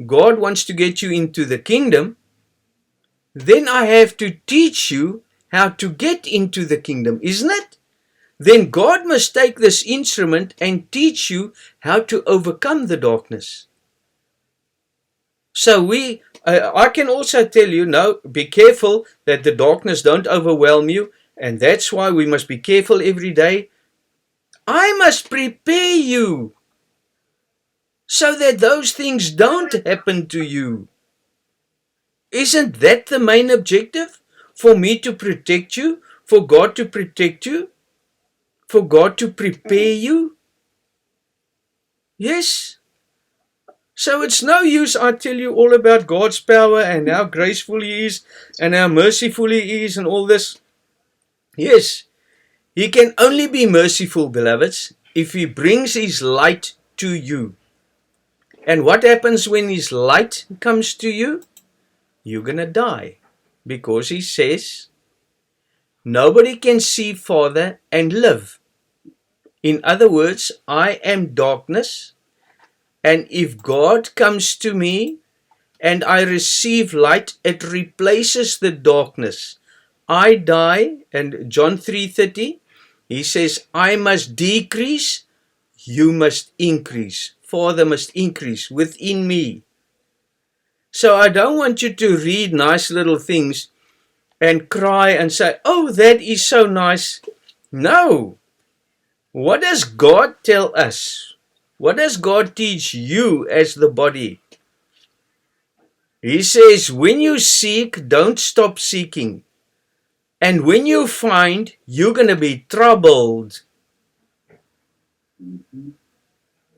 God wants to get you into the kingdom, then I have to teach you how to get into the kingdom, isn't it? Then God must take this instrument and teach you how to overcome the darkness. So I can also tell you, no, be careful that the darkness don't overwhelm you, and that's why we must be careful every day. I must prepare you so that those things don't happen to you. Isn't that the main objective? For me to protect you, for God to protect you, for God to prepare you? Yes. So it's no use I tell you all about God's power and how graceful He is and how merciful He is and all this. Yes, He can only be merciful, beloveds, if He brings His light to you. And what happens when His light comes to you? You're going to die. Because He says, nobody can see Father and live. In other words, I am darkness. And if God comes to me and I receive light, it replaces the darkness. I die, and John 3:30, He says, I must decrease, you must increase. Father must increase within me. So I don't want you to read nice little things and cry and say, oh, that is so nice. No. What does God tell us? What does God teach you as the body? He says, when you seek, don't stop seeking. And when you find, you're going to be troubled.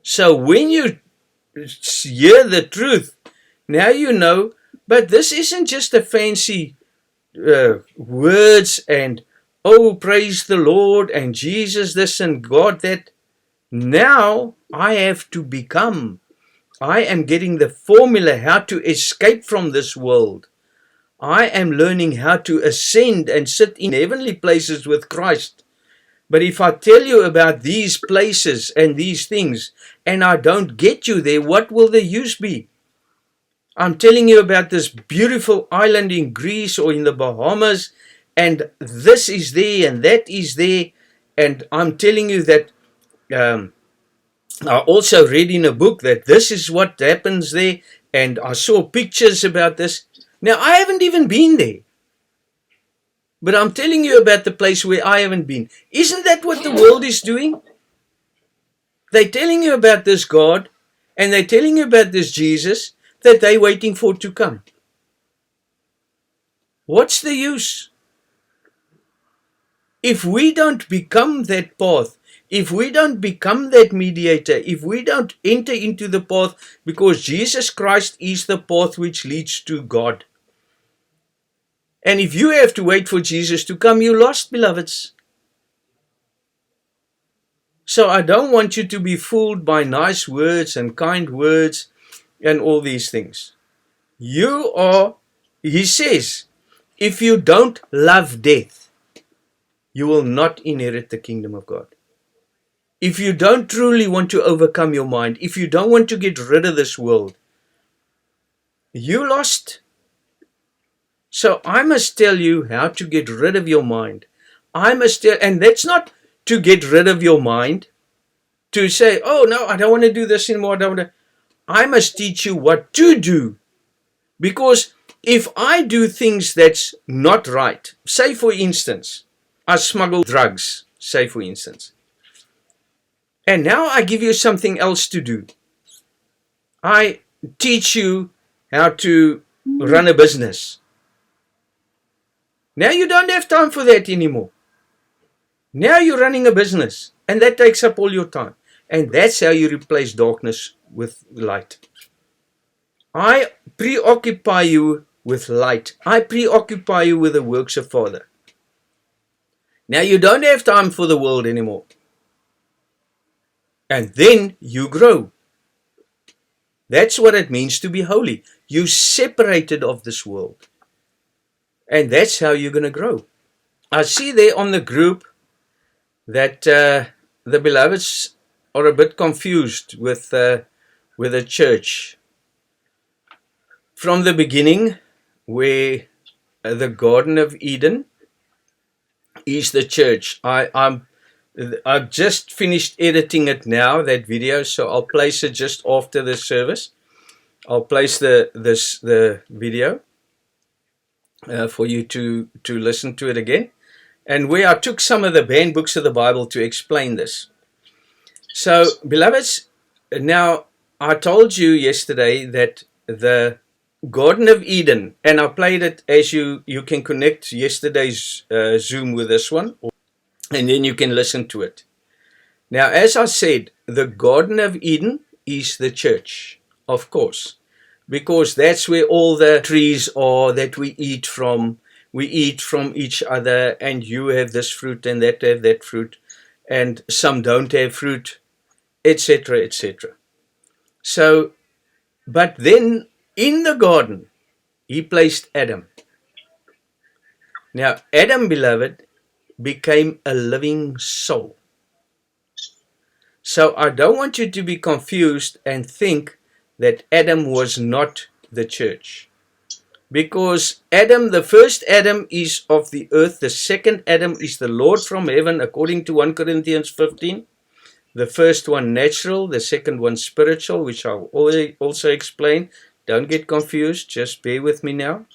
So when you hear the truth, now you know, but this isn't just a fancy words and, oh, praise the Lord and Jesus this and God that. Now I have to become. I am getting the formula how to escape from this world. I am learning how to ascend and sit in heavenly places with Christ. But if I tell you about these places and these things, and I don't get you there, what will the use be? I'm telling you about this beautiful island in Greece or in the Bahamas, and this is there and that is there, and I'm telling you that I also read in a book that this is what happens there, and I saw pictures about this. Now, I haven't even been there. But I'm telling you about the place where I haven't been. Isn't that what the world is doing? They're telling you about this God, and they're telling you about this Jesus that they're waiting for to come. What's the use? If we don't become that path, if we don't become that mediator, if we don't enter into the path, because Jesus Christ is the path which leads to God. And if you have to wait for Jesus to come, you're lost, beloveds. So I don't want you to be fooled by nice words and kind words and all these things. You are, he says, if you don't love death, you will not inherit the kingdom of God. If you don't truly want to overcome your mind, if you don't want to get rid of this world, you lost. So I must tell you how to get rid of your mind. I must tell, and that's not to get rid of your mind, to say, oh no, I don't want to do this anymore. I must teach you what to do. Because if I do things that's not right, say for instance, I smuggle drugs, say for instance, and now I give you something else to do. I teach you how to run a business. Now you don't have time for that anymore. Now you're running a business, and that takes up all your time. And that's how you replace darkness with light. I preoccupy you with light. I preoccupy you with the works of Father. Now you don't have time for the world anymore. And then you grow. That's what it means to be holy. You separated of this world. And that's how you're going to grow. I see there on the group that the beloveds are a bit confused with the church. from the beginning, where the Garden of Eden is the church. I've just finished editing it now, that video, so I'll place it just after the service. I'll place the video for you to listen to it again, and where I took some of the banned books of the Bible to explain this. So, beloveds, now I told you yesterday that the Garden of Eden, and I played it as you can connect yesterday's Zoom with this one, and then you can listen to it. Now, as I said, the Garden of Eden is the church, of course, because that's where all the trees are that we eat from. We eat from each other, and you have this fruit and that have that fruit, and some don't have fruit, etc., etc. So, but then in the garden, he placed Adam. Now, Adam, beloved, became a living soul. So I don't want you to be confused and think that Adam was not the church. Because Adam, the first Adam is of the earth, the second Adam is the Lord from heaven, according to 1 Corinthians 15. The first one natural, the second one spiritual, which I'll also explain. Don't get confused, just bear with me now.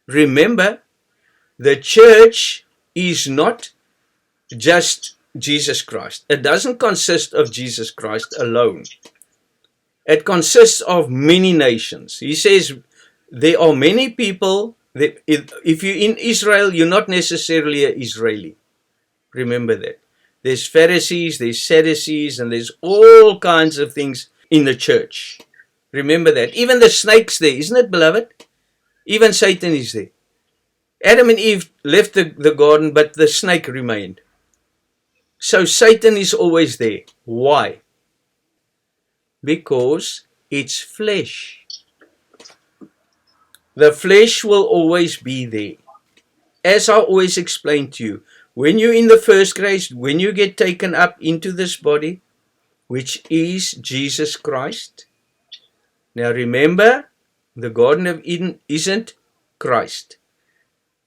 Remember, the church is not just Jesus Christ. It doesn't consist of Jesus Christ alone. It consists of many nations. He says there are many people. If you're in Israel, you're not necessarily an Israeli. Remember that. There's Pharisees, there's Sadducees, and there's all kinds of things in the church. Remember that. Even the snake's there, isn't it, beloved? Even Satan is there. Adam and Eve left the garden, but the snake remained. So Satan is always there. Why? Because it's flesh. The flesh will always be there. As I always explain to you, when you're in the first grace, when you get taken up into this body, which is Jesus Christ. Now remember, the Garden of Eden isn't Christ.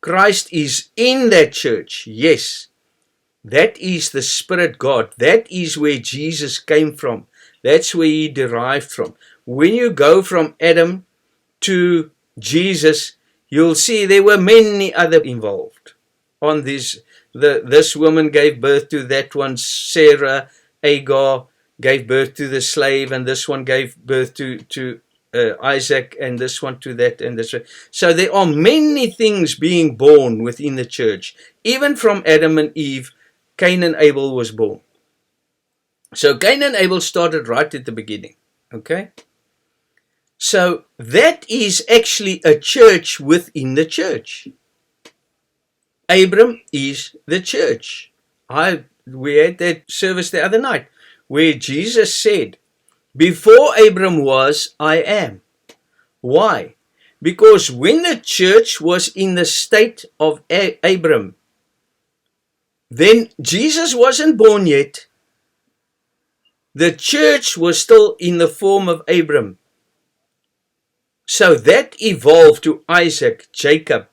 Christ is in that church, yes. That is the Spirit God. That is where Jesus came from. That's where he derived from. When you go from Adam to Jesus, you'll see there were many other involved on this. This woman gave birth to that one, Sarah. Agar gave birth to the slave, and this one gave birth to Isaac, and this one to that, and this one. So there are many things being born within the church. Even from Adam and Eve, Cain and Abel was born. So Cain and Abel started right at the beginning. Okay? So that is actually a church within the church. Abram is the church. We had that service the other night where Jesus said, before Abram was, I am. Why? Because when the church was in the state of Abram, then Jesus wasn't born yet. The church was still in the form of Abram. So that evolved to Isaac, Jacob,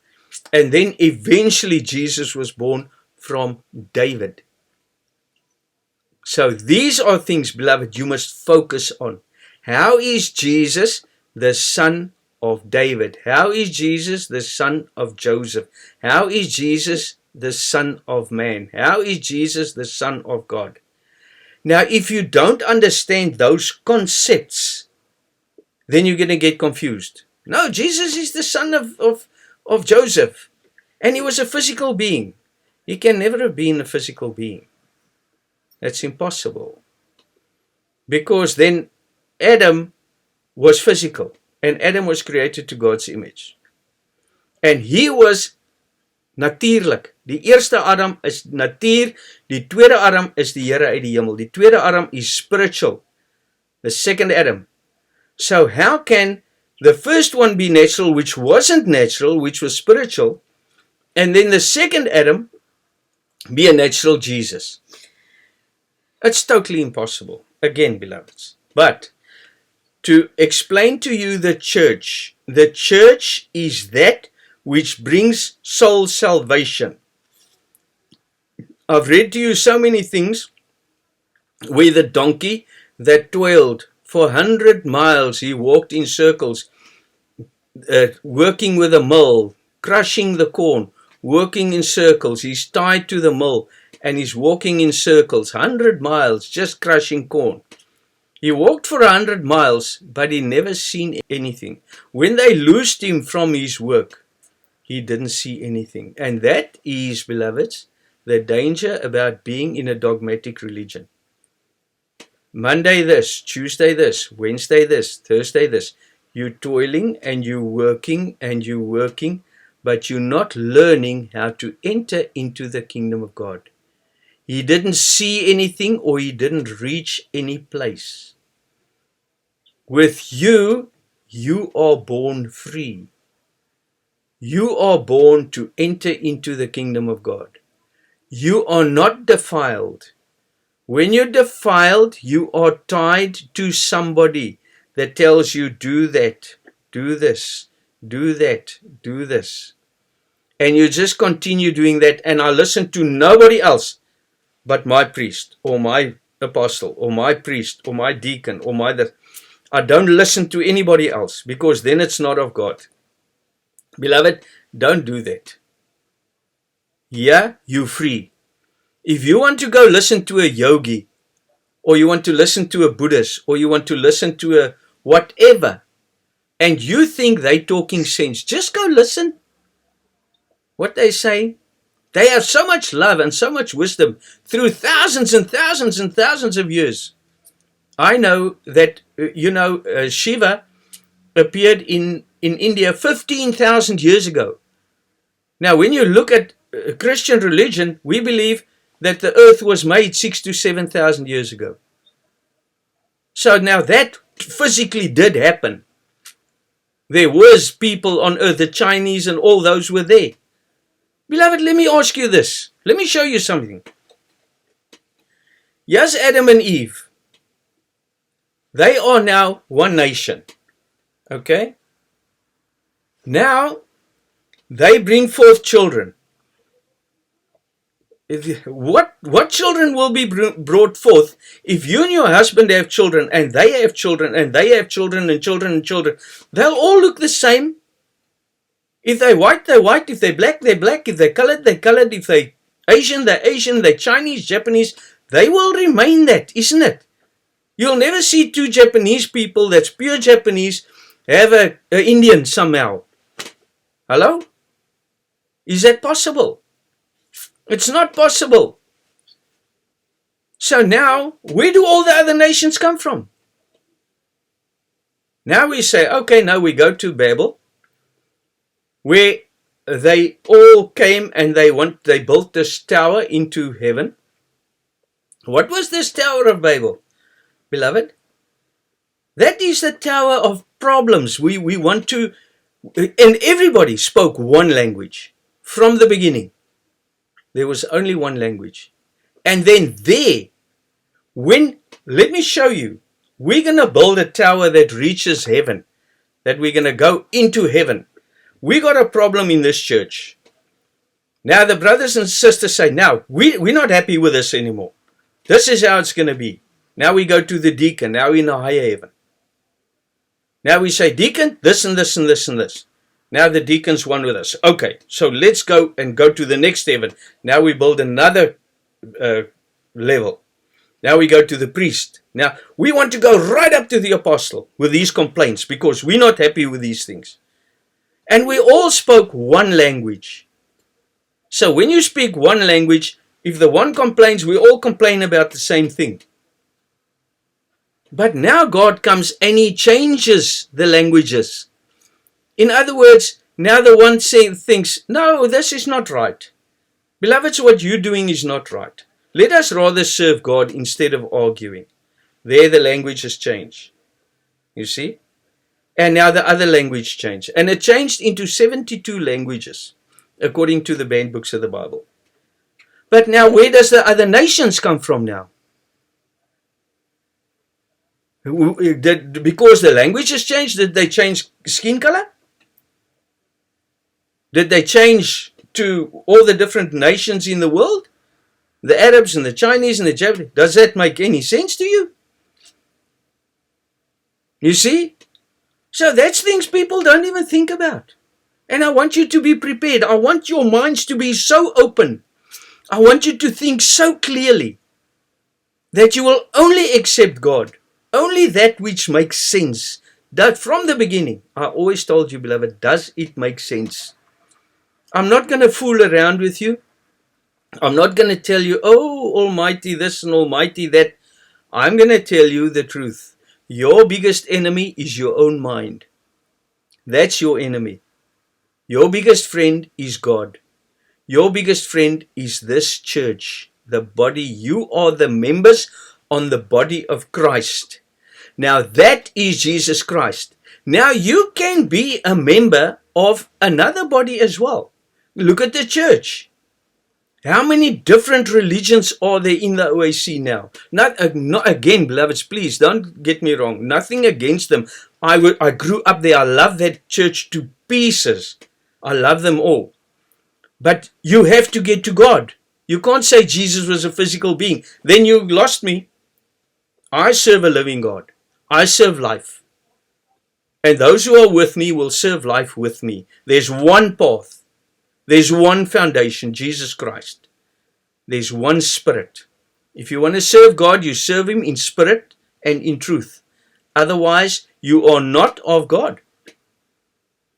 and then eventually Jesus was born from David. So these are things, beloved, you must focus on. How is Jesus the son of David? How is Jesus the son of Joseph? How is Jesus the son of man? How is Jesus the son of God? Now, if you don't understand those concepts, then you're going to get confused. No, Jesus is the son of Joseph. And he was a physical being. He can never have been a physical being. That's impossible. Because then Adam was physical. And Adam was created to God's image. And he was natuurlijk. Die eerste Adam is natuur. Die tweede Adam is die Here uit die hemel. Die tweede Adam is spiritual. The second Adam. So how can the first one be natural, which wasn't natural, which was spiritual, and then the second Adam be a natural Jesus? It's totally impossible. Again, beloveds. But to explain to you the church, the church is that which brings soul salvation. I've read to you so many things where the donkey that toiled for 100 miles, he walked in circles, working with a mill, crushing the corn, working in circles. He's tied to the mill and he's walking in circles, 100 miles, just crushing corn. He walked for 100 miles, but he never seen anything. When they loosed him from his work, he didn't see anything. And that is, beloveds, the danger about being in a dogmatic religion. Monday this, Tuesday this, Wednesday this, Thursday this. You're toiling and you're working and you're working, but you're not learning how to enter into the kingdom of God. He didn't see anything, or he didn't reach any place. With you, you are born free. You are born to enter into the kingdom of God. You are not defiled. When you're defiled, you are tied to somebody that tells you, do that, do this, do that, do this. And you just continue doing that, and I listen to nobody else but my priest, or my apostle, or my priest, or my deacon, or I don't listen to anybody else, because then it's not of God. Beloved, don't do that. Yeah, you're free. If you want to go listen to a yogi, or you want to listen to a Buddhist, or you want to listen to a whatever, and you think they're talking sense, just go listen. What they say, they have so much love and so much wisdom through thousands and thousands and thousands of years. I know that, Shiva appeared in India 15,000 years ago. Now, when you look at Christian religion, we believe that the earth was made 6,000 to 7,000 years ago. So now that physically did happen. There was people on earth, the Chinese and all those were there. Beloved, let me ask you this. Let me show you something. Yes, Adam and Eve, they are now one nation. Okay? Now, they bring forth children. What children will be brought forth if you and your husband have children, and they have children, and they have children, and children, and children? They'll all look the same. If they're white, they're white. If they're black, they're black. If they're colored, they're colored. If they're Asian, they're Asian. They're Chinese, Japanese. They will remain that, isn't it? You'll never see two Japanese people that's pure Japanese have an Indian somehow. Hello? Is that possible? It's not possible. So now, where do all the other nations come from? Now we say, okay, now we go to Babel, where they all came and they built this tower into heaven. What was this Tower of Babel, beloved? That is the tower of problems. We want to, and everybody spoke one language from the beginning. There was only one language. And then let me show you, we're going to build a tower that reaches heaven, that we're going to go into heaven. We got a problem in this church. Now the brothers and sisters say, now, we're not happy with this anymore. This is how it's going to be. Now we go to the deacon, now in a higher heaven. Now we say, deacon, this and this and this and this. Now the deacon's one with us. Okay, so let's go to the next heaven. Now we build another level. Now we go to the priest. Now we want to go right up to the apostle with these complaints because we're not happy with these things. And we all spoke one language. So when you speak one language, if the one complains, we all complain about the same thing. But now God comes and He changes the languages. In other words, now the one thinks, no, this is not right. Beloveds, what you're doing is not right. Let us rather serve God instead of arguing. There the language has changed. You see? And now the other language changed. And it changed into 72 languages, according to the banned books of the Bible. But now where does the other nations come from now? Because the language has changed, did they change skin color? Did they change to all the different nations in the world? The Arabs and the Chinese and the Japanese. Does that make any sense to you? You see? So that's things people don't even think about. And I want you to be prepared. I want your minds to be so open. I want you to think so clearly that you will only accept God, only that which makes sense. That from the beginning, I always told you, beloved, does it make sense? I'm not going to fool around with you. I'm not going to tell you, oh, almighty this and almighty that. I'm going to tell you the truth. Your biggest enemy is your own mind. That's your enemy. Your biggest friend is God. Your biggest friend is this church, the body. You are the members on the body of Christ. Now that is Jesus Christ. Now you can be a member of another body as well. Look at the church. How many different religions are there in the OAC now? Not again, beloveds, please don't get me wrong. Nothing against them. I grew up there. I love that church to pieces. I love them all. But you have to get to God. You can't say Jesus was a physical being. Then you lost me. I serve a living God. I serve life. And those who are with me will serve life with me. There's one path. There's one foundation, Jesus Christ. There's one Spirit. If you want to serve God, you serve Him in spirit and in truth. Otherwise, you are not of God.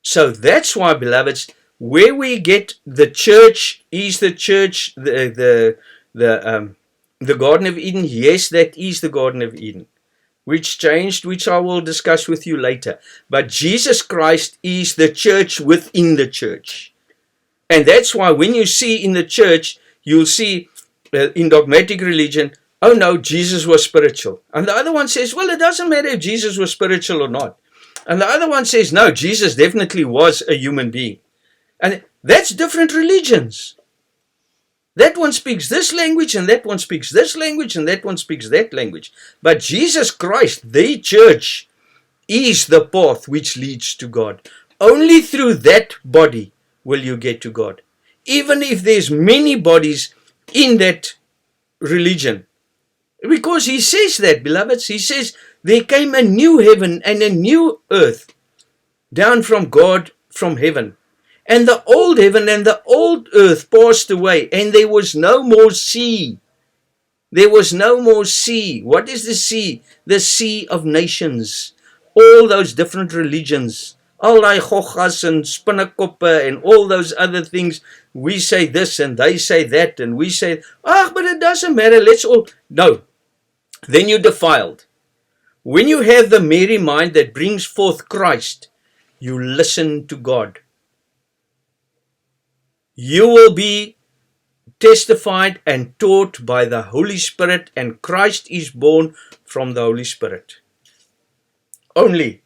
So that's why, beloveds, where we get the church, is the church the Garden of Eden? Yes, that is the Garden of Eden, which changed, which I will discuss with you later. But Jesus Christ is the church within the church. And that's why when you see in the church, you'll see in dogmatic religion, oh no, Jesus was spiritual. And the other one says, well, it doesn't matter if Jesus was spiritual or not. And the other one says, no, Jesus definitely was a human being. And that's different religions. That one speaks this language, and that one speaks this language, and that one speaks that language. But Jesus Christ, the church, is the path which leads to God. Only through that body will you get to God. Even if there's many bodies in that religion. Because He says that, beloveds. He says, there came a new heaven and a new earth down from God from heaven. And the old heaven and the old earth passed away, and there was no more sea. There was no more sea. What is the sea? The sea of nations. All those different religions. Al die gochas and spinnekoppe and all those other things. We say this and they say that, and we say, but it doesn't matter. Let's all... No. Then you're defiled. When you have the merry mind that brings forth Christ, you listen to God. You will be testified and taught by the Holy Spirit, and Christ is born from the Holy Spirit. Only.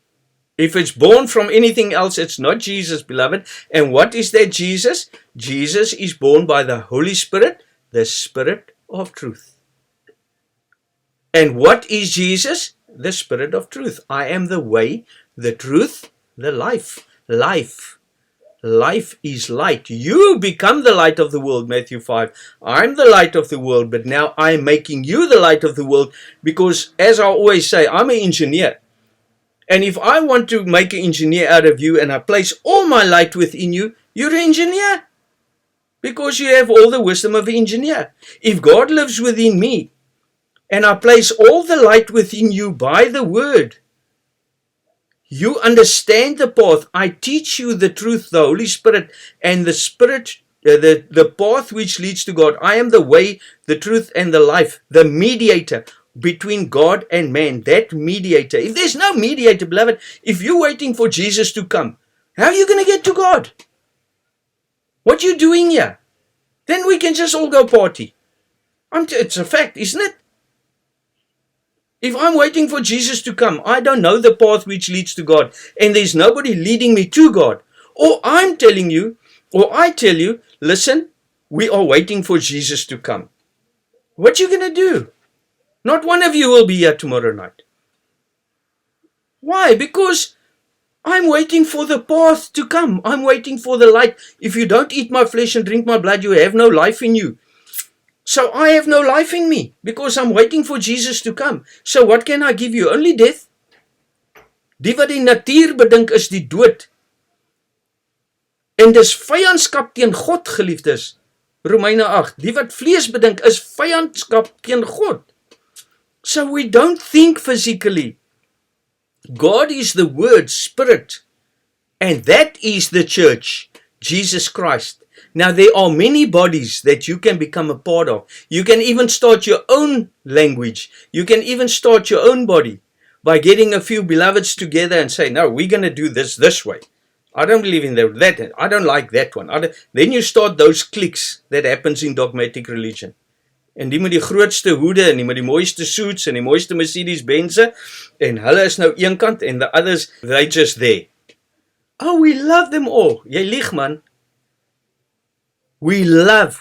If it's born from anything else, it's not Jesus, beloved. And what is that Jesus? Jesus is born by the Holy Spirit, the Spirit of truth. And what is Jesus? The Spirit of truth. I am the way, the truth, the life. Life. Life is light. You become the light of the world, Matthew 5. I'm the light of the world, but now I'm making you the light of the world because, as I always say, I'm an engineer. And if I want to make an engineer out of you and I place all my light within you, you're an engineer. Because you have all the wisdom of an engineer. If God lives within me and I place all the light within you by the word, you understand the path. I teach you the truth, the Holy Spirit, and the Spirit, the path which leads to God. I am the way, the truth, and the life, the mediator between God and man, that mediator. If there's no mediator, beloved, if you're waiting for Jesus to come, how are you going to get to God? What are you doing here? Then we can just all go party. It's a fact, isn't it? If I'm waiting for Jesus to come, I don't know the path which leads to God, and there's nobody leading me to God. Or I'm telling you, or I tell you, listen, we are waiting for Jesus to come. What are you going to do? Not one of you will be here tomorrow night. Why? Because I'm waiting for the path to come. I'm waiting for the light. If you don't eat my flesh and drink my blood, you have no life in you. So I have no life in me because I'm waiting for Jesus to come. So what can I give you? Only death. Die wat die natuur bedink is die dood. En dis vyandskap teen God, geliefdes. Romeine 8. Die wat vlees bedink is vyandskap teen God. So we don't think physically. God is the Word, Spirit, and that is the church, Jesus Christ. Now there are many bodies that you can become a part of. You can even start your own language. You can even start your own body by getting a few beloveds together and say, no, we're going to do this way. I don't believe in that. I don't like that one. Then you start those cliques that happens in dogmatic religion. En die met die grootste hoede, en die met die mooiste suits, en die mooiste Mercedes Benze, en hulle is nou een kant, en the others, they just there. Oh, we love them all. Jy lieg, man. We love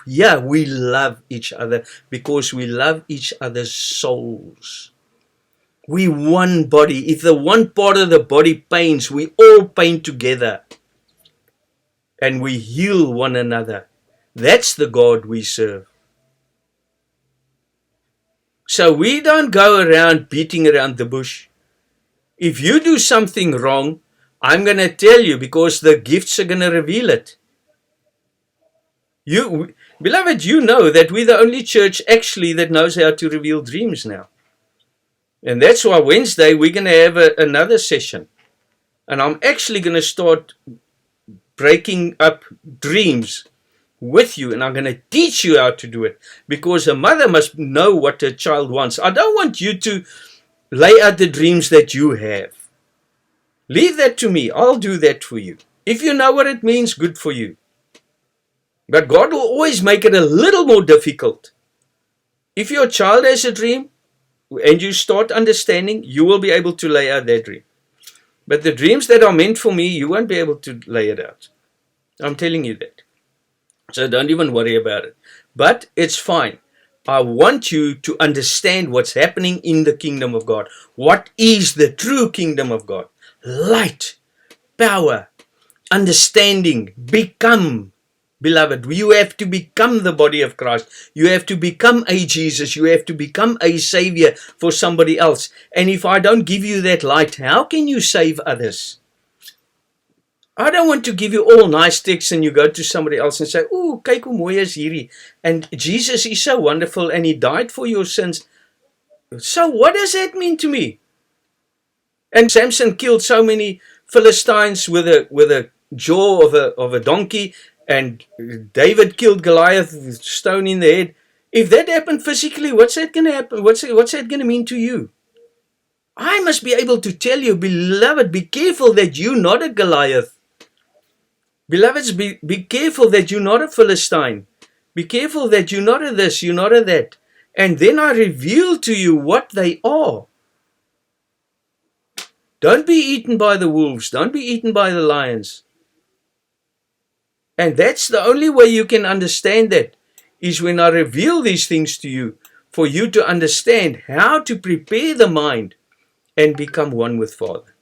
each other, because we love each other's souls. We one body. If the one part of the body pains, we all pain together. And we heal one another. That's the God we serve. So we don't go around beating around the bush. If you do something wrong, I'm going to tell you, because the gifts are going to reveal it. Beloved, you know that we're the only church actually that knows how to reveal dreams now. And that's why Wednesday we're going to have another session. And I'm actually going to start breaking up dreams with you, and I'm going to teach you how to do it, because a mother must know what her child wants. I don't want you to lay out the dreams that you have. Leave that to me. I'll do that for you. If you know what it means, good for you. But God will always make it a little more difficult. If your child has a dream and you start understanding, you will be able to lay out that dream. But the dreams that are meant for me, you won't be able to lay it out. I'm telling you that. So don't even worry about it. But it's fine. I want you to understand what's happening in the kingdom of God. What is the true kingdom of God? Light, power, understanding, become. Beloved, you have to become the body of Christ. You have to become a Jesus. You have to become a Savior for somebody else. And if I don't give you that light, how can you save others? I don't want to give you all nice texts and you go to somebody else and say, ooh, kyk hoe mooi is hierdie. And Jesus is so wonderful and He died for your sins. So what does that mean to me? And Samson killed so many Philistines with a jaw of a donkey, and David killed Goliath with a stone in the head. If that happened physically, what's that going to happen? What's that going to mean to you? I must be able to tell you, beloved, be careful that you're not a Goliath. Beloveds, be careful that you're not a Philistine. Be careful that you're not a this, you're not a that. And then I reveal to you what they are. Don't be eaten by the wolves. Don't be eaten by the lions. And that's the only way you can understand that, is when I reveal these things to you, for you to understand how to prepare the mind and become one with Father.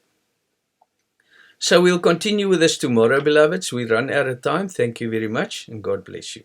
So we'll continue with this tomorrow, beloveds. We run out of time. Thank you very much, and God bless you.